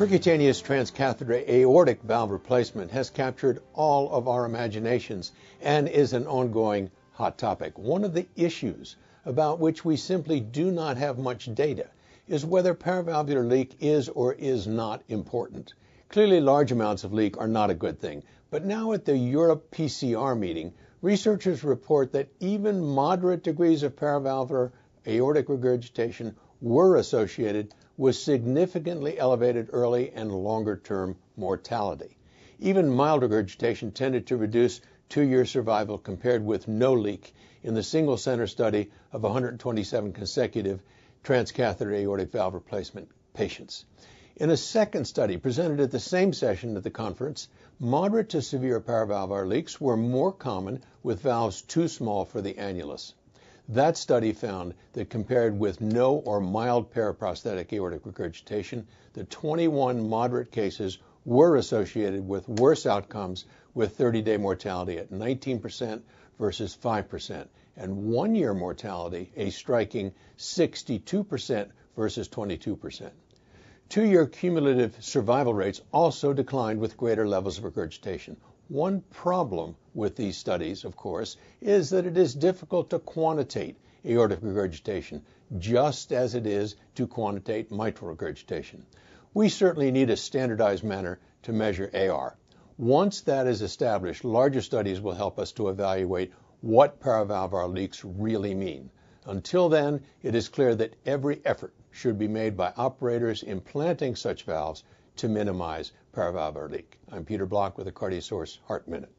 Percutaneous transcatheter aortic valve replacement has captured all of our imaginations and is an ongoing hot topic. One of the issues about which we simply do not have much data is whether paravalvular leak is or is not important. Clearly, large amounts of leak are not a good thing, but now at the EuroPCR meeting, researchers report that even moderate degrees of paravalvular aortic regurgitation were associated with significantly elevated early and longer-term mortality. Even mild regurgitation tended to reduce 2-year survival compared with no leak in the single-center study of 127 consecutive transcatheter aortic valve replacement patients. In a second study presented at the same session at the conference, moderate to severe paravalvular leaks were more common with valves too small for the annulus. That study found that compared with no or mild paraprosthetic aortic regurgitation, the 21 moderate cases were associated with worse outcomes with 30-day mortality at 19% versus 5%, and 1-year mortality a striking 62% versus 22%. 2-year cumulative survival rates also declined with greater levels of regurgitation. One problem with these studies, of course, is that it is difficult to quantitate aortic regurgitation, just as it is to quantitate mitral regurgitation. We certainly need a standardized manner to measure AR. Once that is established, larger studies will help us to evaluate what paravalvular leaks really mean. Until then, it is clear that every effort should be made by operators implanting such valves to minimize paravalvular leak. I'm Peter Block with the CardioSource Heart Minute.